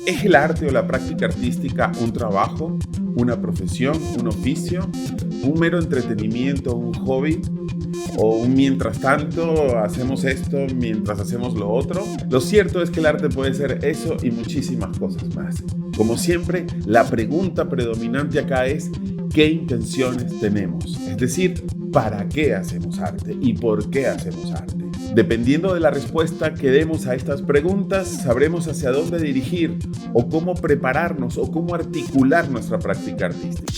¿Es el arte o la práctica artística un trabajo, una profesión, un oficio, un mero entretenimiento, un hobby? ¿O un mientras tanto hacemos esto mientras hacemos lo otro? Lo cierto es que el arte puede ser eso y muchísimas cosas más. Como siempre, la pregunta predominante acá es ¿qué intenciones tenemos? Es decir, ¿para qué hacemos arte y por qué hacemos arte? Dependiendo de la respuesta que demos a estas preguntas, sabremos hacia dónde dirigir o cómo prepararnos o cómo articular nuestra práctica artística.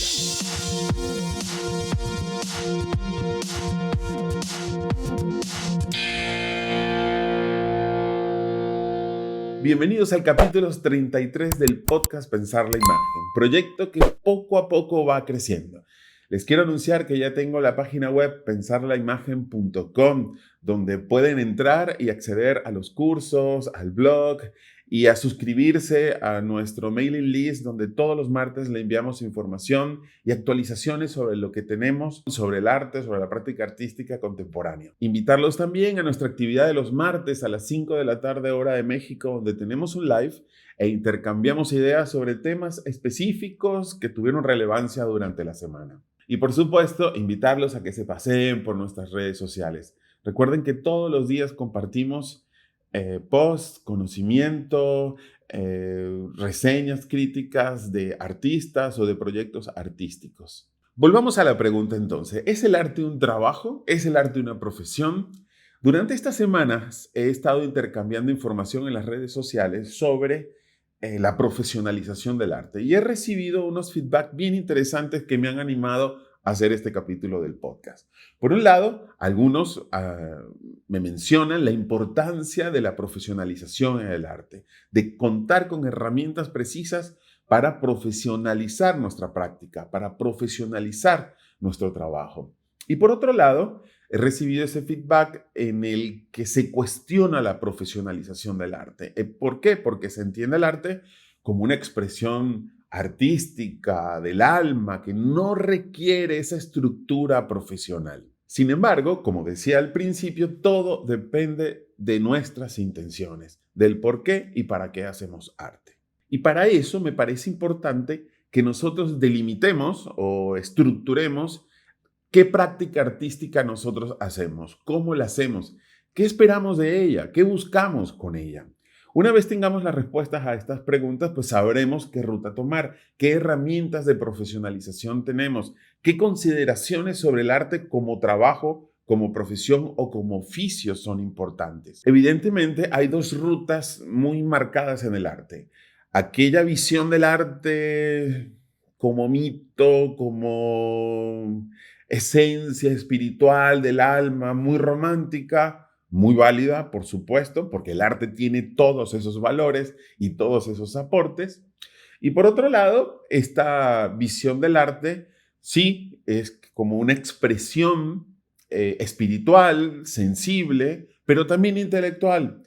Bienvenidos al capítulo 33 del podcast Pensar la Imagen, proyecto que poco a poco va creciendo. Les quiero anunciar que ya tengo la página web pensarlaimagen.com, donde pueden entrar y acceder a los cursos, al blog y a suscribirse a nuestro mailing list, donde todos los martes le enviamos información y actualizaciones sobre lo que tenemos, sobre el arte, sobre la práctica artística contemporánea. Invitarlos también a nuestra actividad de los martes a las 5 de la tarde, hora de México, donde tenemos un live e intercambiamos ideas sobre temas específicos que tuvieron relevancia durante la semana. Y por supuesto, invitarlos a que se paseen por nuestras redes sociales. Recuerden que todos los días compartimos posts, conocimiento, reseñas críticas de artistas o de proyectos artísticos. Volvamos a la pregunta entonces. ¿Es el arte un trabajo? ¿Es el arte una profesión? Durante estas semanas he estado intercambiando información en las redes sociales sobre la profesionalización del arte y he recibido unos feedback bien interesantes que me han animado a hacer este capítulo del podcast. Por un lado, algunos me mencionan la importancia de la profesionalización en el arte, de contar con herramientas precisas para profesionalizar nuestra práctica, para profesionalizar nuestro trabajo. Y por otro lado, he recibido ese feedback en el que se cuestiona la profesionalización del arte. ¿Por qué? Porque se entiende el arte como una expresión artística del alma que no requiere esa estructura profesional. Sin embargo, como decía al principio, todo depende de nuestras intenciones, del por qué y para qué hacemos arte. Y para eso me parece importante que nosotros delimitemos o estructuremos ¿qué práctica artística nosotros hacemos? ¿Cómo la hacemos? ¿Qué esperamos de ella? ¿Qué buscamos con ella? Una vez tengamos las respuestas a estas preguntas, pues sabremos qué ruta tomar, qué herramientas de profesionalización tenemos, qué consideraciones sobre el arte como trabajo, como profesión o como oficio son importantes. Evidentemente, hay dos rutas muy marcadas en el arte. Aquella visión del arte como mito, como esencia espiritual del alma, muy romántica, muy válida, por supuesto, porque el arte tiene todos esos valores y todos esos aportes. Y por otro lado, esta visión del arte sí es como una expresión espiritual, sensible, pero también intelectual.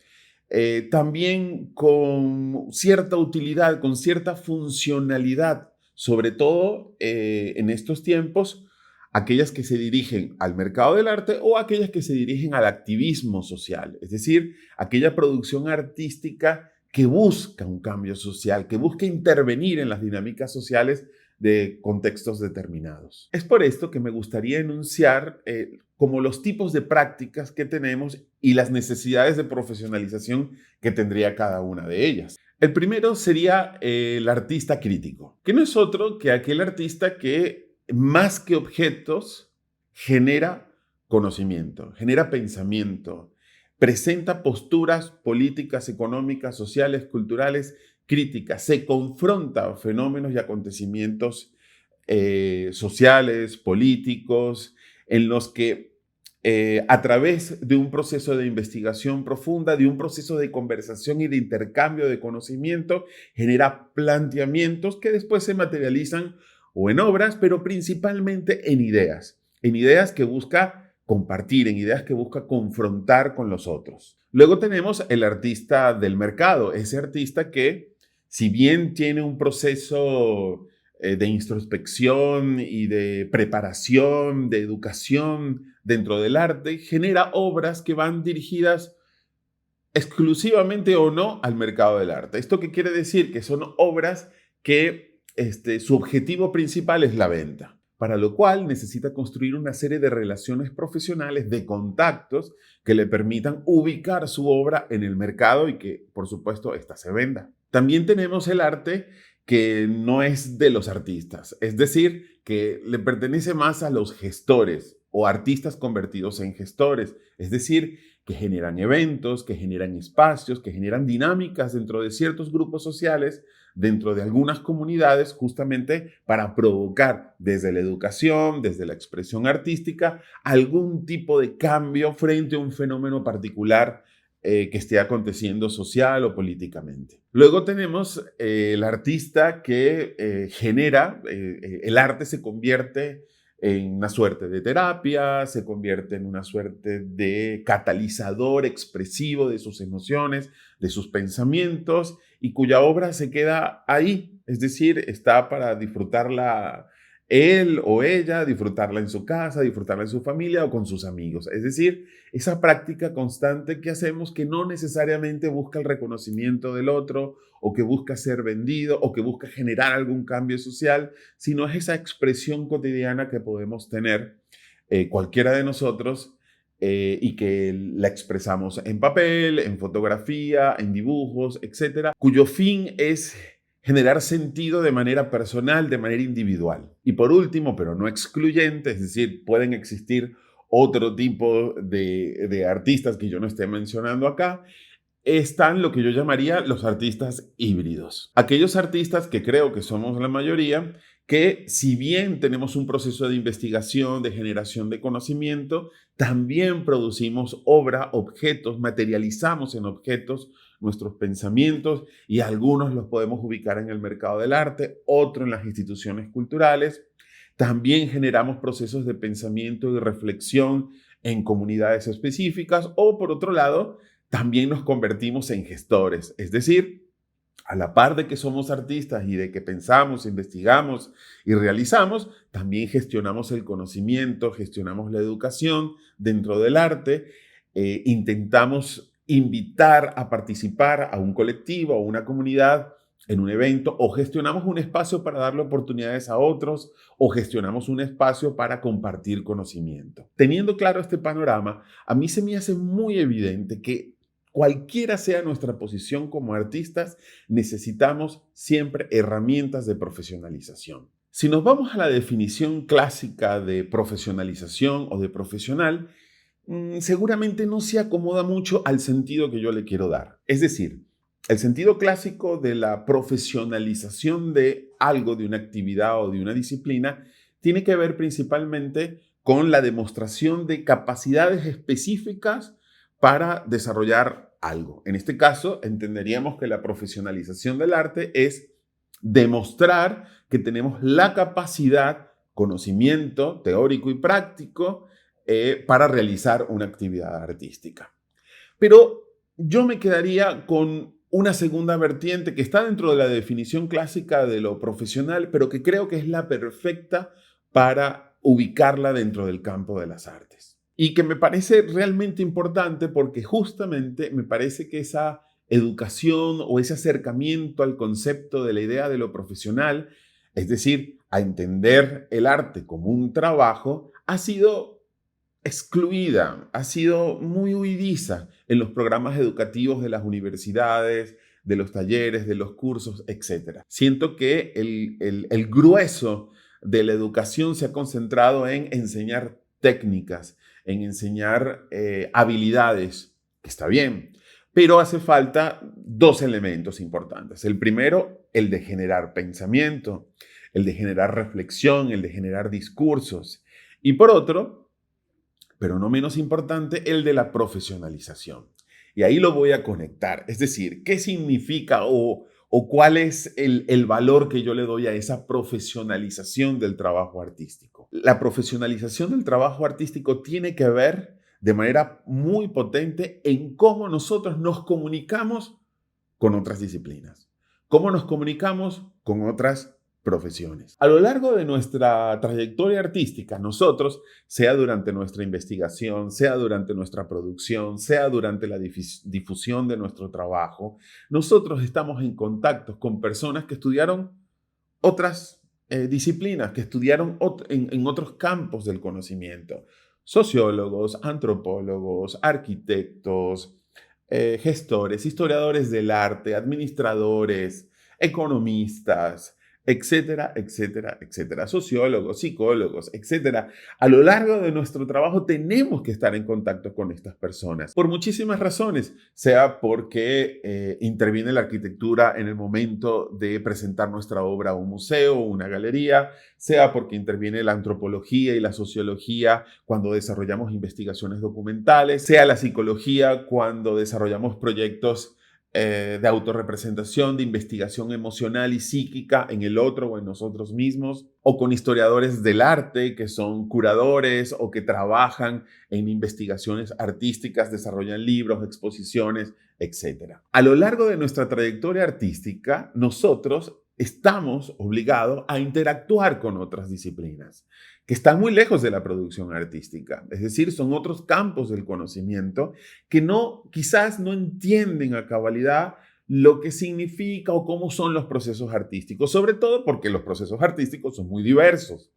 También con cierta utilidad, con cierta funcionalidad, sobre todo en estos tiempos, aquellas que se dirigen al mercado del arte o aquellas que se dirigen al activismo social, es decir, aquella producción artística que busca un cambio social, que busca intervenir en las dinámicas sociales de contextos determinados. Es por esto que me gustaría enunciar como los tipos de prácticas que tenemos y las necesidades de profesionalización que tendría cada una de ellas. El primero sería el artista crítico, que no es otro que aquel artista que más que objetos genera conocimiento, genera pensamiento, presenta posturas políticas, económicas, sociales, culturales, críticas, se confronta a fenómenos y acontecimientos sociales, políticos, en los que a través de un proceso de investigación profunda, de un proceso de conversación y de intercambio de conocimiento, genera planteamientos que después se materializan o en obras, pero principalmente en ideas que busca compartir, en ideas que busca confrontar con los otros. Luego tenemos el artista del mercado, ese artista que, si bien tiene un proceso de introspección y de preparación, de educación dentro del arte, genera obras que van dirigidas exclusivamente o no al mercado del arte. ¿Esto qué quiere decir? Que son obras que su objetivo principal es la venta, para lo cual necesita construir una serie de relaciones profesionales, de contactos que le permitan ubicar su obra en el mercado y que, por supuesto, ésta se venda. También tenemos el arte que no es de los artistas, es decir, que le pertenece más a los gestores o artistas convertidos en gestores, es decir, que generan eventos, que generan espacios, que generan dinámicas dentro de ciertos grupos sociales, dentro de algunas comunidades, justamente para provocar desde la educación, desde la expresión artística, algún tipo de cambio frente a un fenómeno particular que esté aconteciendo social o políticamente. Luego tenemos el artista que genera, el arte se convierte en una suerte de terapia, se convierte en una suerte de catalizador expresivo de sus emociones, de sus pensamientos, y cuya obra se queda ahí, es decir, está para disfrutarla él o ella, disfrutarla en su casa, disfrutarla en su familia o con sus amigos. Es decir, esa práctica constante que hacemos que no necesariamente busca el reconocimiento del otro o que busca ser vendido o que busca generar algún cambio social, sino es esa expresión cotidiana que podemos tener cualquiera de nosotros y que la expresamos en papel, en fotografía, en dibujos, etcétera, cuyo fin es generar sentido de manera personal, de manera individual. Y por último, pero no excluyente, es decir, pueden existir otro tipo de artistas que yo no esté mencionando acá, están lo que yo llamaría los artistas híbridos. Aquellos artistas que creo que somos la mayoría, que si bien tenemos un proceso de investigación, de generación de conocimiento, también producimos obra, objetos, materializamos en objetos nuestros pensamientos y algunos los podemos ubicar en el mercado del arte, otros en las instituciones culturales. También generamos procesos de pensamiento y reflexión en comunidades específicas o, por otro lado, también nos convertimos en gestores, es decir, a la par de que somos artistas y de que pensamos, investigamos y realizamos, también gestionamos el conocimiento, gestionamos la educación dentro del arte, intentamos invitar a participar a un colectivo, a una comunidad en un evento, o gestionamos un espacio para darle oportunidades a otros, o gestionamos un espacio para compartir conocimiento. Teniendo claro este panorama, a mí se me hace muy evidente que cualquiera sea nuestra posición como artistas, necesitamos siempre herramientas de profesionalización. Si nos vamos a la definición clásica de profesionalización o de profesional, seguramente no se acomoda mucho al sentido que yo le quiero dar. Es decir, el sentido clásico de la profesionalización de algo, de una actividad o de una disciplina, tiene que ver principalmente con la demostración de capacidades específicas para desarrollar algo. En este caso, entenderíamos que la profesionalización del arte es demostrar que tenemos la capacidad, conocimiento teórico y práctico para realizar una actividad artística. Pero yo me quedaría con una segunda vertiente que está dentro de la definición clásica de lo profesional, pero que creo que es la perfecta para ubicarla dentro del campo de las artes. Y que me parece realmente importante porque justamente me parece que esa educación o ese acercamiento al concepto de la idea de lo profesional, es decir, a entender el arte como un trabajo, ha sido excluida, ha sido muy huidiza en los programas educativos de las universidades, de los talleres, de los cursos, etc. Siento que el grueso de la educación se ha concentrado en enseñar técnicas, en enseñar habilidades, que está bien, pero hace falta dos elementos importantes. El primero, el de generar pensamiento, el de generar reflexión, el de generar discursos. Y por otro, pero no menos importante, el de la profesionalización. Y ahí lo voy a conectar. Es decir, ¿qué significa o cuál es el valor que yo le doy a esa profesionalización del trabajo artístico? La profesionalización del trabajo artístico tiene que ver de manera muy potente en cómo nosotros nos comunicamos con otras disciplinas, cómo nos comunicamos con otras profesiones. A lo largo de nuestra trayectoria artística, nosotros, sea durante nuestra investigación, sea durante nuestra producción, sea durante la difusión de nuestro trabajo, nosotros estamos en contacto con personas que estudiaron otras disciplinas, que estudiaron en otros campos del conocimiento. Sociólogos, antropólogos, arquitectos, gestores, historiadores del arte, administradores, economistas, etcétera, etcétera, etcétera, sociólogos, psicólogos, etcétera. A lo largo de nuestro trabajo tenemos que estar en contacto con estas personas por muchísimas razones, sea porque interviene la arquitectura en el momento de presentar nuestra obra a un museo o una galería, sea porque interviene la antropología y la sociología cuando desarrollamos investigaciones documentales, sea la psicología cuando desarrollamos proyectos de autorrepresentación, de investigación emocional y psíquica en el otro o en nosotros mismos, o con historiadores del arte que son curadores o que trabajan en investigaciones artísticas, desarrollan libros, exposiciones, etc. A lo largo de nuestra trayectoria artística, nosotros estamos obligados a interactuar con otras disciplinas que están muy lejos de la producción artística. Es decir, son otros campos del conocimiento que quizás no entienden a cabalidad lo que significa o cómo son los procesos artísticos, sobre todo porque los procesos artísticos son muy diversos.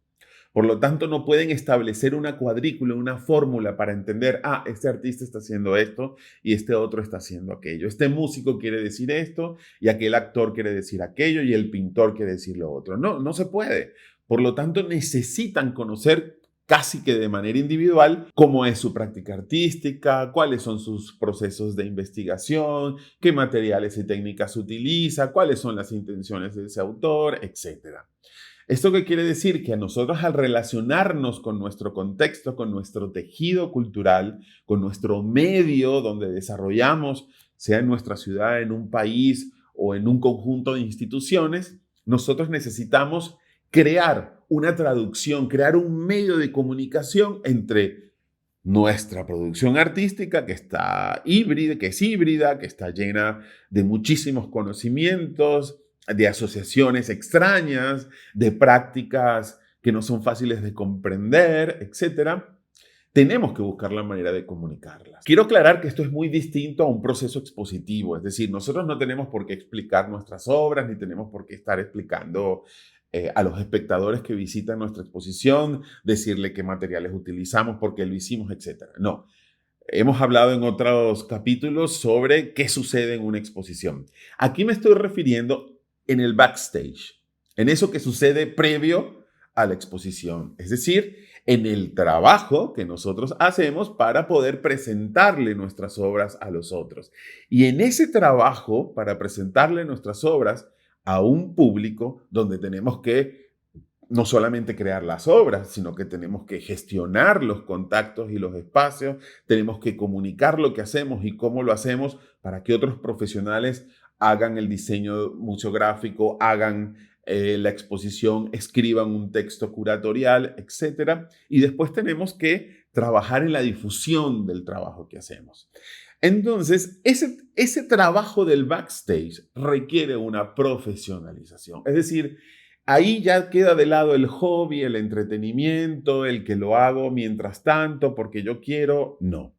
Por lo tanto, no pueden establecer una cuadrícula, una fórmula para entender, este artista está haciendo esto y este otro está haciendo aquello. Este músico quiere decir esto y aquel actor quiere decir aquello y el pintor quiere decir lo otro. No se puede. Por lo tanto, necesitan conocer casi que de manera individual cómo es su práctica artística, cuáles son sus procesos de investigación, qué materiales y técnicas utiliza, cuáles son las intenciones de ese autor, etc. ¿Esto qué quiere decir? Que a nosotros, al relacionarnos con nuestro contexto, con nuestro tejido cultural, con nuestro medio donde desarrollamos, sea en nuestra ciudad, en un país o en un conjunto de instituciones, nosotros necesitamos crear una traducción, crear un medio de comunicación entre nuestra producción artística que es híbrida, que está llena de muchísimos conocimientos, de asociaciones extrañas, de prácticas que no son fáciles de comprender, etc. Tenemos que buscar la manera de comunicarlas. Quiero aclarar que esto es muy distinto a un proceso expositivo, es decir, nosotros no tenemos por qué explicar nuestras obras, ni tenemos por qué estar explicando a los espectadores que visitan nuestra exposición, decirle qué materiales utilizamos, por qué lo hicimos, etc. No. Hemos hablado en otros capítulos sobre qué sucede en una exposición. Aquí me estoy refiriendo en el backstage, en eso que sucede previo a la exposición, es decir, en el trabajo que nosotros hacemos para poder presentarle nuestras obras a los otros. Y en ese trabajo, para presentarle nuestras obras a un público donde tenemos que no solamente crear las obras, sino que tenemos que gestionar los contactos y los espacios, tenemos que comunicar lo que hacemos y cómo lo hacemos para que otros profesionales hagan el diseño museográfico, hagan la exposición, escriban un texto curatorial, etc. Y después tenemos que trabajar en la difusión del trabajo que hacemos. Entonces, ese trabajo del backstage requiere una profesionalización. Es decir, ahí ya queda de lado el hobby, el entretenimiento, el que lo hago mientras tanto porque yo quiero. No.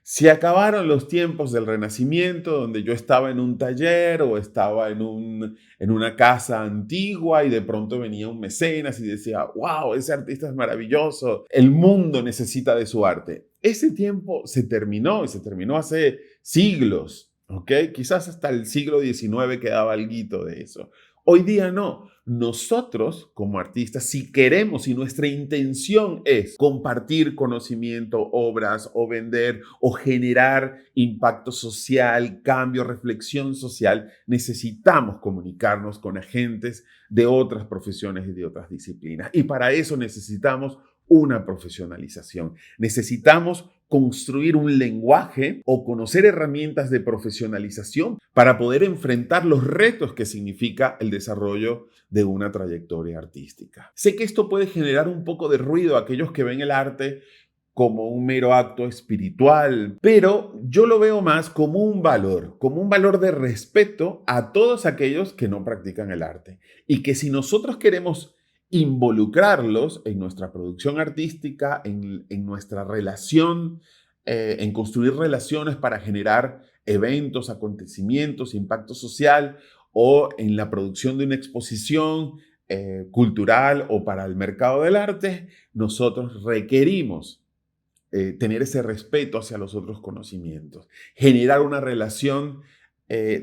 Se acabaron los tiempos del Renacimiento, donde yo estaba en un taller o estaba en una casa antigua y de pronto venía un mecenas y decía, wow, ese artista es maravilloso, el mundo necesita de su arte. Ese tiempo se terminó y se terminó hace siglos, ¿ok? Quizás hasta el siglo XIX quedaba alguito de eso. Hoy día no. Nosotros, como artistas, si queremos, si nuestra intención es compartir conocimiento, obras, o vender, o generar impacto social, cambio, reflexión social, necesitamos comunicarnos con agentes de otras profesiones y de otras disciplinas. Y para eso necesitamos una profesionalización. Necesitamos construir un lenguaje o conocer herramientas de profesionalización para poder enfrentar los retos que significa el desarrollo de una trayectoria artística. Sé que esto puede generar un poco de ruido a aquellos que ven el arte como un mero acto espiritual, pero yo lo veo más como un valor de respeto a todos aquellos que no practican el arte. Y que si nosotros queremos involucrarlos en nuestra producción artística, en nuestra relación, en construir relaciones para generar eventos, acontecimientos, impacto social o en la producción de una exposición cultural o para el mercado del arte, nosotros requerimos tener ese respeto hacia los otros conocimientos, generar una relación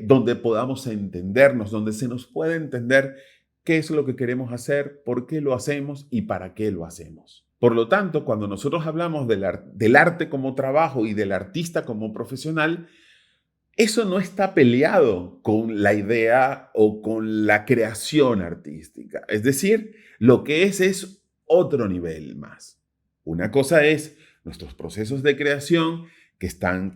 donde podamos entendernos, donde se nos pueda entender qué es lo que queremos hacer, por qué lo hacemos y para qué lo hacemos. Por lo tanto, cuando nosotros hablamos del arte como trabajo y del artista como profesional, eso no está peleado con la idea o con la creación artística. Es decir, lo que es otro nivel más. Una cosa es nuestros procesos de creación que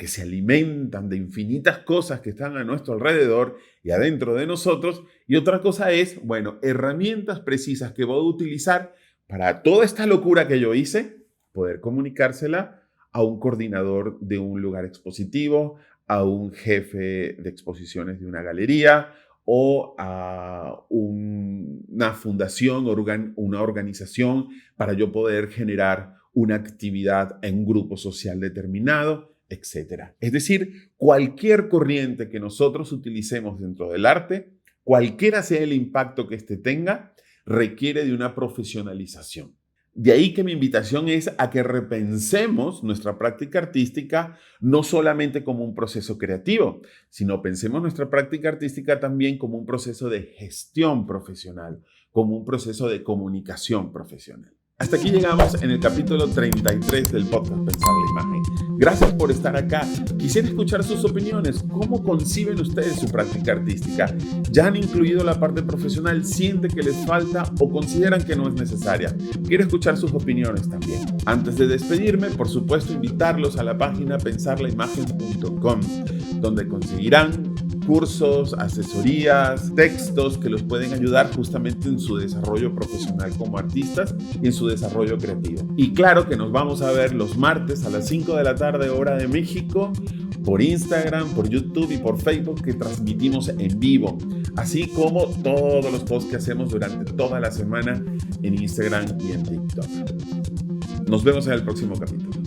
se alimentan de infinitas cosas que están a nuestro alrededor y adentro de nosotros. Y otra cosa es, herramientas precisas que voy a utilizar para toda esta locura que yo hice, poder comunicársela a un coordinador de un lugar expositivo, a un jefe de exposiciones de una galería o a una fundación o una organización para yo poder generar una actividad en un grupo social determinado, etc. Es decir, cualquier corriente que nosotros utilicemos dentro del arte, cualquiera sea el impacto que éste tenga, requiere de una profesionalización. De ahí que mi invitación es a que repensemos nuestra práctica artística no solamente como un proceso creativo, sino pensemos nuestra práctica artística también como un proceso de gestión profesional, como un proceso de comunicación profesional. Hasta aquí llegamos en el capítulo 33 del podcast Pensar la Imagen. Gracias por estar acá. Quisiera escuchar sus opiniones. ¿Cómo conciben ustedes su práctica artística? ¿Ya han incluido la parte profesional? ¿Sienten que les falta o consideran que no es necesaria? Quiero escuchar sus opiniones también. Antes de despedirme, por supuesto, invitarlos a la página pensarlaimagen.com, donde conseguirán cursos, asesorías, textos que los pueden ayudar justamente en su desarrollo profesional como artistas y en su desarrollo creativo. Y claro que nos vamos a ver los martes a las 5 de la tarde, hora de México, por Instagram, por YouTube y por Facebook, que transmitimos en vivo, así como todos los posts que hacemos durante toda la semana en Instagram y en TikTok. Nos vemos en el próximo capítulo.